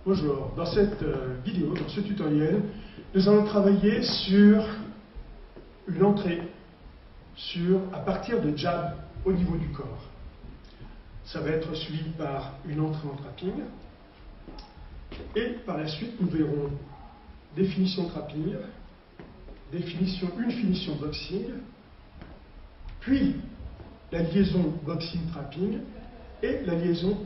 Bonjour, dans cette vidéo, dans ce tutoriel, nous allons travailler sur une entrée à partir de jab au niveau du corps. Ça va être suivi par une entrée en trapping et par la suite nous verrons définition trapping, une finition boxing, puis la liaison boxing-trapping et la liaison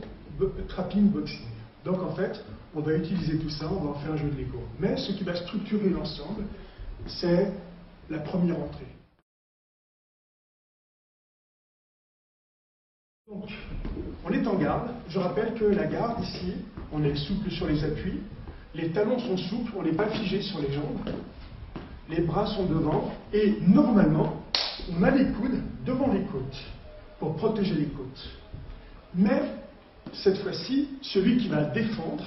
trapping-boxing. Donc en fait, on va utiliser tout ça, on va en faire un jeu de Lego. Mais ce qui va structurer l'ensemble, c'est la première entrée. Donc, on est en garde. Je rappelle que la garde ici, on est souple sur les appuis, les talons sont souples, on n'est pas figé sur les jambes, les bras sont devant, et normalement, on a les coudes devant les côtes, pour protéger les côtes. Mais, cette fois-ci, celui qui va défendre,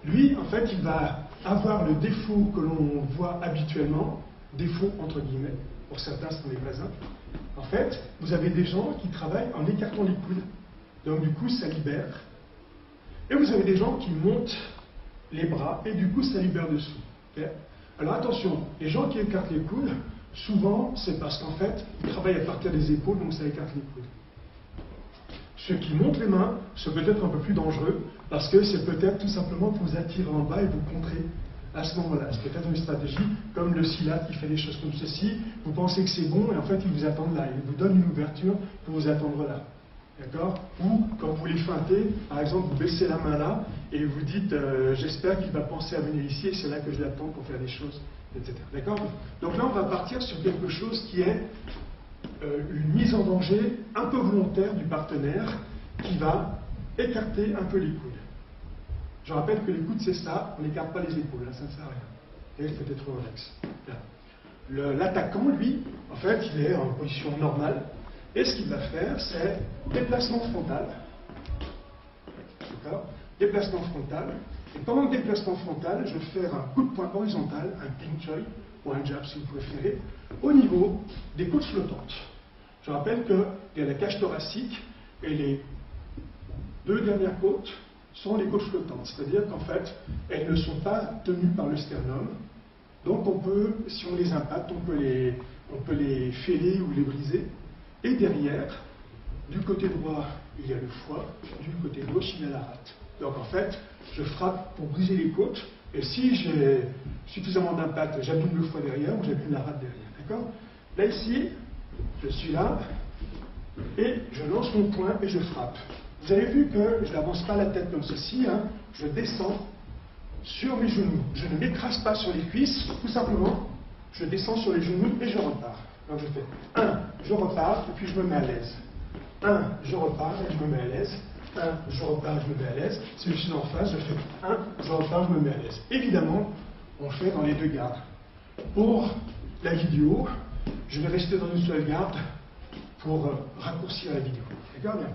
lui, en fait, il va avoir le défaut que l'on voit habituellement, défaut entre guillemets, pour certains ce n'est pas un. En fait, vous avez des gens qui travaillent en écartant les coudes, donc du coup ça libère. Et vous avez des gens qui montent les bras, et du coup ça libère dessous. Okay? Alors attention, les gens qui écartent les coudes, souvent c'est parce qu'en fait, ils travaillent à partir des épaules, donc ça écarte les coudes. Ceux qui montent les mains, c'est peut-être un peu plus dangereux, parce que c'est peut-être tout simplement pour vous attirer en bas et vous contrer à ce moment-là. C'est peut-être une stratégie, comme le Silat qui fait des choses comme ceci, vous pensez que c'est bon, et en fait ils vous attendent là, ils vous donnent une ouverture pour vous attendre là. D'accord? Ou quand vous les feintez, par exemple, vous baissez la main là, et vous dites j'espère qu'il va penser à venir ici, et c'est là que je l'attends pour faire des choses, etc. D'accord? Donc là on va partir sur quelque chose qui est une mise en danger un peu volontaire du partenaire qui va écarter un peu les coudes. Je rappelle que les coudes c'est ça, on n'écarte pas les épaules, là ça ne sert à rien. Et il faut être relax. L'attaquant, lui, en fait, il est en position normale, et ce qu'il va faire, c'est déplacement frontal. D'accord? Déplacement frontal. Et pendant le déplacement frontal, je vais faire un coup de poing horizontal, un pinch eye, ou un jab si vous préférez, au niveau des côtes flottantes. Je rappelle qu'il y a la cage thoracique et les deux dernières côtes sont les côtes flottantes, c'est-à-dire qu'en fait, elles ne sont pas tenues par le sternum, donc on peut, si on les impacte, on peut les fêler ou les briser, et derrière, du côté droit, il y a le foie, du côté gauche, il y a la rate. Donc en fait, je frappe pour briser les côtes, et si j'ai suffisamment d'impact, j'abîme le foie derrière ou j'abîme la rate derrière. D'accord? Là, ici, je suis là, et je lance mon poing et je frappe. Vous avez vu que je n'avance pas la tête comme ceci, hein, je descends sur mes genoux. Je ne m'écrase pas sur les cuisses, tout simplement, je descends sur les genoux et je repars. Donc je fais 1, je repars, et puis je me mets à l'aise. 1, je repars et je me mets à l'aise. 1, je repars, je me mets à l'aise. Si je suis en face, je fais 1, je repars, je me mets à l'aise. Évidemment, on fait dans les deux gardes. Pour la vidéo, je vais rester dans une seule garde pour raccourcir la vidéo. D'accord? Bien.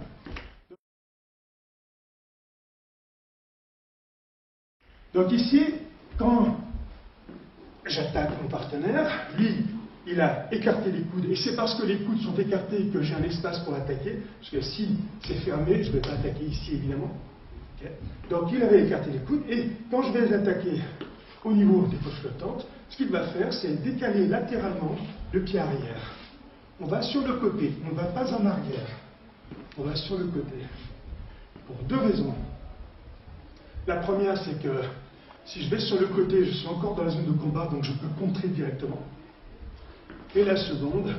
Donc ici, quand j'attaque mon partenaire, lui, il a écarté les coudes, et c'est parce que les coudes sont écartés que j'ai un espace pour attaquer, parce que si c'est fermé, je ne vais pas attaquer ici, évidemment. Okay. Donc il avait écarté les coudes, et quand je vais l'attaquer au niveau des côtes flottantes, ce qu'il va faire, c'est décaler latéralement le pied arrière. On va sur le côté, on ne va pas en arrière, on va sur le côté, pour deux raisons. La première, c'est que si je vais sur le côté, je suis encore dans la zone de combat, donc je peux contrer directement. Et la seconde,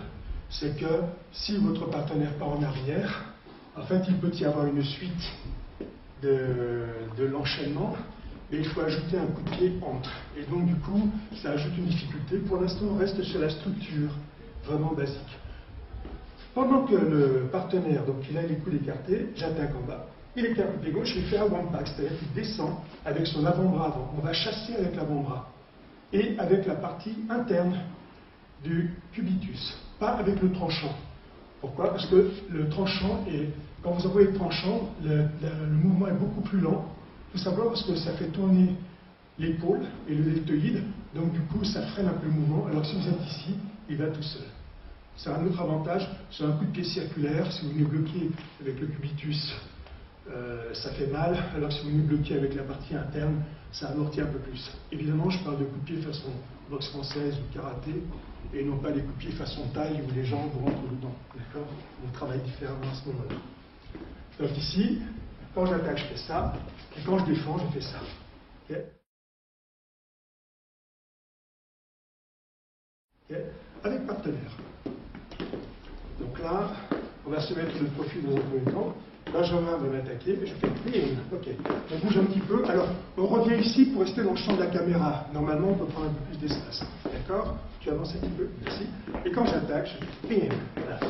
c'est que si votre partenaire part en arrière, en fait, il peut y avoir une suite de l'enchaînement, mais il faut ajouter un coup de pied entre. Et donc, du coup, ça ajoute une difficulté. Pour l'instant, on reste sur la structure vraiment basique. Pendant que le partenaire, donc il a les coudes écartés, j'attaque en bas. Il écarte le pied gauche, il fait un one pack, c'est-à-dire qu'il descend avec son avant-bras avant. On va chasser avec l'avant-bras. Et avec la partie interne du cubitus, pas avec le tranchant. Pourquoi? Parce que le tranchant, quand vous envoyez le tranchant, le mouvement est beaucoup plus lent, tout simplement parce que ça fait tourner l'épaule et le deltoïde, donc du coup ça freine un peu le mouvement, alors que si vous êtes ici, il va tout seul. C'est un autre avantage, c'est un coup de pied circulaire, si vous venez bloquer avec le cubitus ça fait mal, alors que si vous me bloquez avec la partie interne, ça amortit un peu plus. Évidemment, je parle de coups de pied façon boxe française ou karaté, et non pas des coups de pied façon taille où les gens vous rentrent dedans. D'accord? On travaille différemment à ce moment-là. Donc ici, quand j'attaque, je fais ça, et quand je défends, je fais ça. Okay? Okay? Avec partenaire. Donc là, on va se mettre le profil dans un premier temps. Benjamin va m'attaquer, je fais clean. Ok, on bouge un petit peu. Alors, on revient ici pour rester dans le champ de la caméra. Normalement, on peut prendre un peu plus d'espace. D'accord? Tu avances un petit peu. Merci. Et quand j'attaque, je fais clean. Voilà.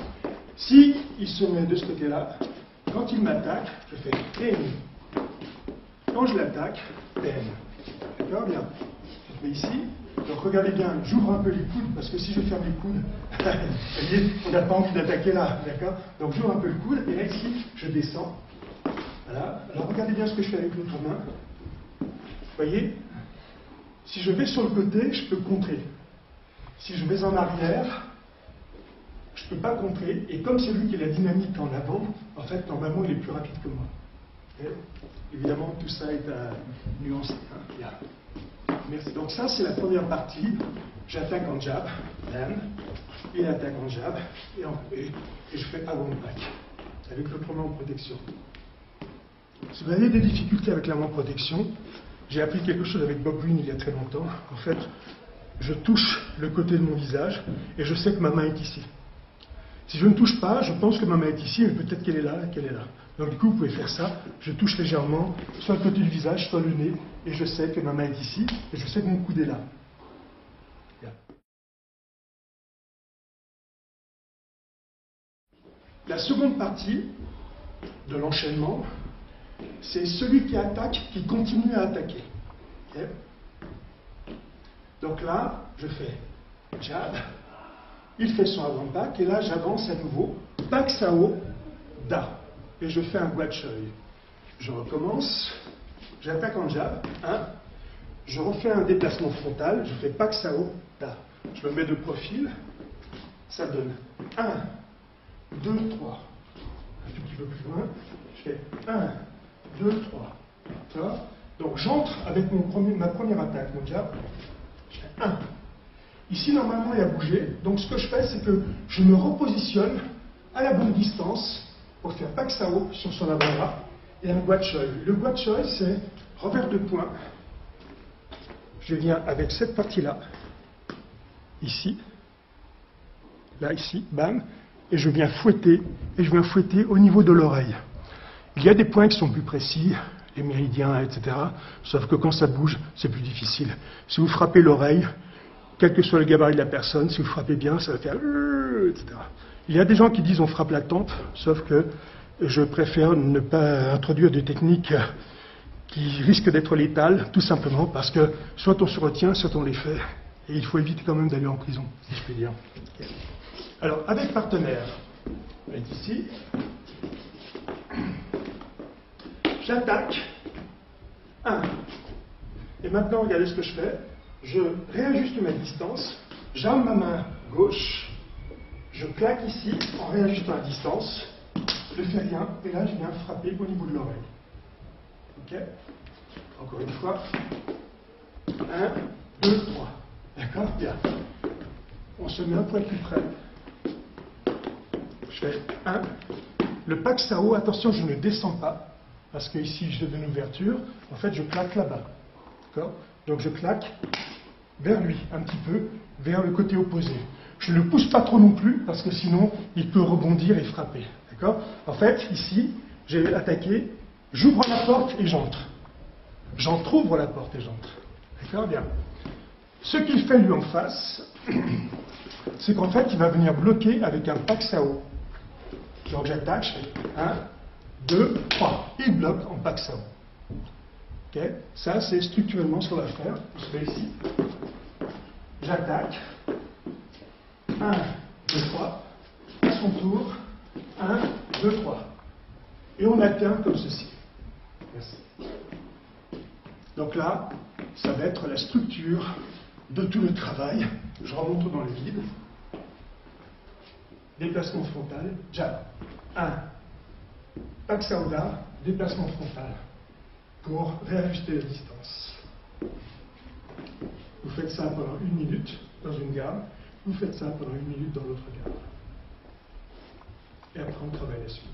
Si il se met de ce côté-là, quand il m'attaque, je fais clean. Quand je l'attaque, bam. D'accord? Bien. Je te mets ici. Donc regardez bien, j'ouvre un peu les coudes, parce que si je ferme les coudes, on n'a pas envie d'attaquer là, d'accord? Donc j'ouvre un peu le coude, et là ici, je descends. Voilà. Alors regardez bien ce que je fais avec l'autre main. Vous voyez? Si je vais sur le côté, je peux contrer. Si je vais en arrière, je ne peux pas contrer. Et comme c'est lui qui est la dynamique en avant, en fait, normalement, il est plus rapide que moi. Okay? Évidemment, tout ça est à nuancer. Hein? Yeah. Merci. Donc ça, c'est la première partie. J'attaque en jab, bam, il attaque en jab, et je fais avant back, avec l'autre main en protection. Si vous avez des difficultés avec la main en protection, j'ai appris quelque chose avec Bob Green il y a très longtemps. En fait, je touche le côté de mon visage, et je sais que ma main est ici. Si je ne touche pas, je pense que ma main est ici, mais peut-être qu'elle est là, qu'elle est là. Donc du coup, vous pouvez faire ça. Je touche légèrement, soit le côté du visage, soit le nez, et je sais que ma main est ici, et je sais que mon coude est là. Bien. La seconde partie de l'enchaînement, c'est celui qui attaque, qui continue à attaquer. Okay? Donc là, je fais jab, il fait son avant-back, et là j'avance à nouveau, back sao, da. Et je fais un guachoy. Je recommence, j'attaque en jab, 1, je refais un déplacement frontal, je fais pak sao, da. Je me mets de profil, ça donne 1, 2, 3. Un tout petit peu plus loin, je fais 1, 2, 3. Tu vois? Donc j'entre avec ma première attaque, mon jab, je fais 1. Ici, normalement, il a bougé. Donc ce que je fais, c'est que je me repositionne à la bonne distance pour faire pak sao sur son avant-bras et un guachoy. Le guachoy, c'est revers de poing. Je viens avec cette partie-là, ici, là, ici, bam, et je viens fouetter, au niveau de l'oreille. Il y a des points qui sont plus précis, les méridiens, etc. Sauf que quand ça bouge, c'est plus difficile. Si vous frappez l'oreille, quel que soit le gabarit de la personne, si vous frappez bien, ça va faire etc. Il y a des gens qui disent on frappe la tempe, sauf que je préfère ne pas introduire des techniques qui risquent d'être létales, tout simplement parce que soit on se retient, soit on les fait. Et il faut éviter quand même d'aller en prison, si je puis dire. Okay. Alors, avec partenaire, on est ici. J'attaque. 1. Et maintenant, regardez ce que je fais. Je réajuste ma distance. J'arme ma main gauche. Je claque ici en réajustant la distance. Je ne fais rien. Et là, je viens frapper au niveau de l'oreille. Ok? Encore une fois. 1, 2, 3. D'accord? Bien. On se met un poil plus près. Je fais 1. Le pak sao, attention, je ne descends pas. Parce que ici, je donne une ouverture. En fait, je claque là-bas. D'accord? Donc, je claque vers lui, un petit peu, vers le côté opposé. Je ne le pousse pas trop non plus, parce que sinon, il peut rebondir et frapper. D'accord? En fait, ici, j'ai attaqué, j'ouvre la porte et j'entre. J'entrouvre la porte et j'entre. D'accord? Bien. Ce qu'il fait lui en face, c'est qu'en fait, il va venir bloquer avec un pak sao. Donc, j'attaque, je fais 1, 2, 3. Il bloque en pak sao. Okay. Ça, c'est structurellement ce qu'on va faire. Je fais ici. J'attaque. 1, 2, 3. À son tour. 1, 2, 3. Et on alterne comme ceci. Merci. Donc là, ça va être la structure de tout le travail. Je remonte dans le vide. Déplacement frontal. Jab. 1. Pak sao da. déplacement frontal pour réajuster la distance. Vous faites ça pendant 1 minute dans une garde, vous faites ça pendant 1 minute dans l'autre garde. Et après, on travaille la suite.